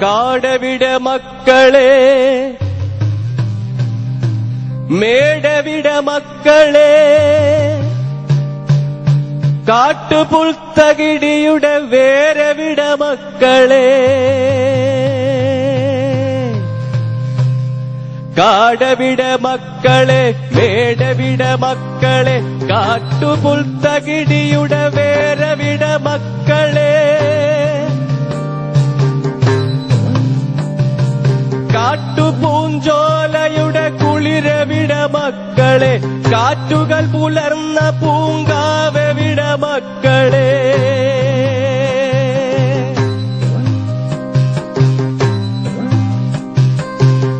കാടവിട മക്കളെ, മേടവിട മക്കളെ, കാട്ടുപുൽത്തകിടിയുടെ വേരവിട മക്കളെ, കാടവിട മക്കളെ, മേടവിട മക്കളെ, കാട്ടുപുൽത്തകിടിയുടെ വേരവിട മക്കളെ, കാട്ടുപൂഞ്ചോലയുടെ കുളിരവിട മക്കളെ, കാറ്റുകൾ പുലർന്ന പൂങ്കാവവിട മക്കളെ,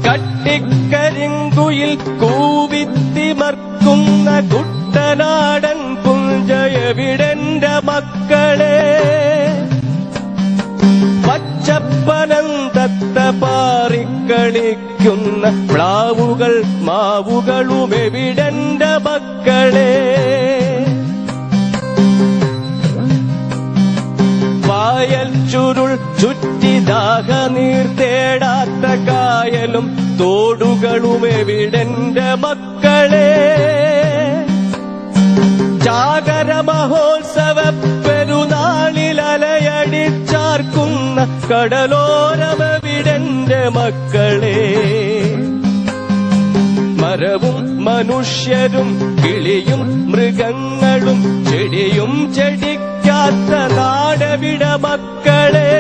കട്ടിക്കരിങ്കുയിൽ കൂവിത്തിമർക്കുന്ന കുട്ടനാടൻ പുഞ്ചയവിടെന്റെ മക്കളെ, പച്ചപ്പനന്തത്ത പാറിക്കളിക്കുന്ന പ്ലാവുകൾ മാവുകളുമെവിടെന്റെ മക്കളെ, പായൽ ചുരുൾ ചുറ്റി ദാഹനീർ തേടാത്ത കായലും തോടുകളുമെവിടെന്റെ മക്കളെ, ജാഗര മഹോത്സവ പെരുന്നാളിൽ അലയടിച്ചാർക്കുന്ന കടലോരമെവിടെന്റെ മക്കളെ, മരവും മനുഷ്യരും കിളിയും മൃഗങ്ങളും ചെടിയും ചെടിക്കാത്ത നാടവിട മക്കളെ,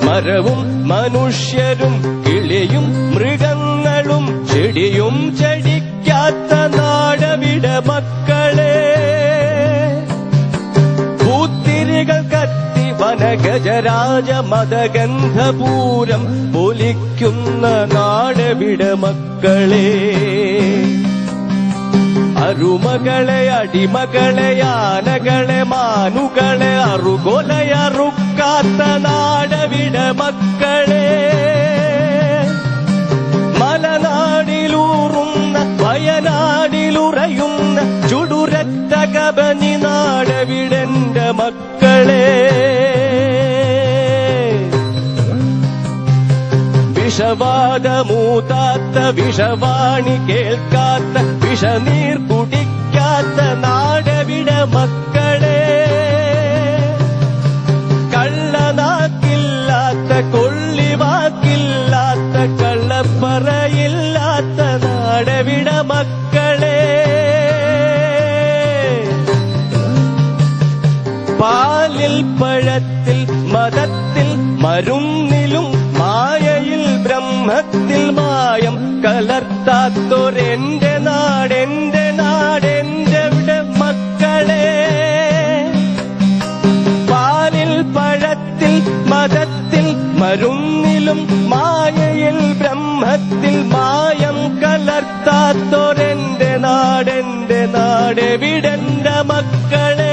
മരവും മനുഷ്യരും കിളിയും മൃഗങ്ങളും ചെടിയും ചെടിക്കാത്ത നാടവിട മക്കളെ, പൂത്തിരികൾ കത്തി വനഗജരാജ മദഗന്ധപൂരം പൊലിക്കുന്ന നാടവിട മക്കളെ, അരുമകളെ അടിമകളെ ആനകളെ മാനുകളെ അറുകൊലയറുക്കാത്ത നാടവിട മക്കളെ, മലനാടിലൂറുന്ന വയനാടിലുറയുന്ന ചുടുരറ്റ കബനി നാടവിടെന്റെ മക്കളെ, വിഷവാദമൂതാത്ത വിഷവാണി കേൾക്കാത്ത വിഷനീർ കുടിക്കാത്ത നാടവിട മക്കളെ, കള്ളനാക്കില്ലാത്ത കൊള്ളിവാക്കില്ലാത്ത കള്ളപ്പറയില്ലാത്ത നാടവിട മക്കളെ, പാലിൽ പഴത്തിൽ മതത്തിൽ മരുന്നിലും മായയിൽ ബ്രഹ്മത്തിൽ മായം കലർത്താത്തൊരെന്റെ നാടെന്റെ നാടെന്റെ മക്കളെ, പാലിൽ പഴത്തിൽ മതത്തിൽ മരുന്നിലും മായയിൽ ബ്രഹ്മത്തിൽ മായം കലർത്താത്തൊരെന്റെ നാടെന്റെ നാടെവിടെന്റെ മക്കളെ,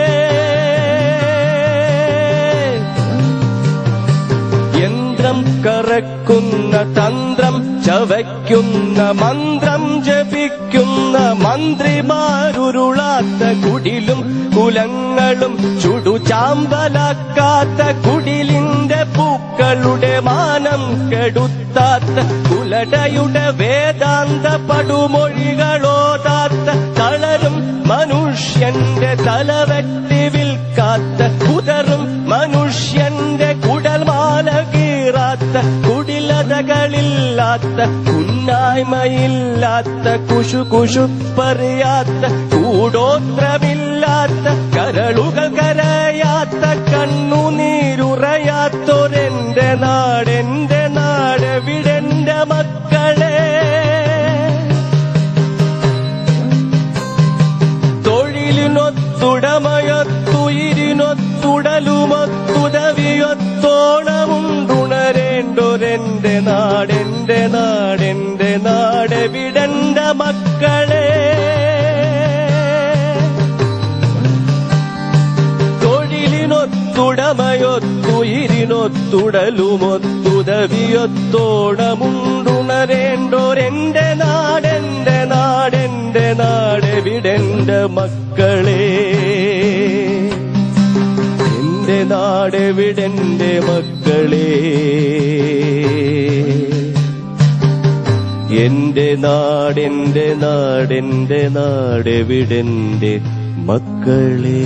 കറക്കുന്ന തന്ത്രം ചവയ്ക്കുന്ന മന്ത്രം ജപിക്കുന്ന മന്ത്രിമാരുരുളാത്ത കുടിലും കുലങ്ങളും ചുടുചാമ്പലാക്കാത്ത കുടിലിന്റെ പൂക്കളുടെ മാനം കെടുത്താത്ത കുലടയുടെ വേദാന്ത പടുമൊഴികളോതാത്ത തളരും മനുഷ്യന്റെ തലവെട്ടി വിൽക്കാത്ത കുതറും മനുഷ്യന്റെ കുടൽമാല കീറാത്ത കുടിലതകളില്ലാത്ത കുന്നായ്മയില്ലാത്ത കുശുകുശുപ്പറിയാത്ത കൂടോത്രമില്ലാത്ത കരളുകൾ കരയാത്ത കണ്ണുനീരുറയാത്തൊരെന്റെ നാടെന്റെ നാടെവിടെന്റെ മക്കളെ, തൊഴിലിനൊത്തുടമയൊത്തുയിരിനൊത്തുടലുമൊത്തുദവിയൊത്തോണമുണ്ടുണരേണ്ടൊരെന്റെ നാടെന്റെ നാടെന്റെ നാടെവിടെന്റെ മക്കളെ, തൊഴിലിനൊത്തുടമയൊത്തുയിരിനൊത്തുടലുമൊത്തുദവിയൊത്തോണമുണ്ടുണരേണ്ടൊരെന്റെ നാടെന്റെ നാടെന്റെ നാടെവിടെന്റെ മക്കളെ, എന്റെ നാടെവിടെന്റെ മക്കളെ എന്റെ നാടെന്റെ നാടെന്റെ നാടെവിടെന്റെ മക്കളെ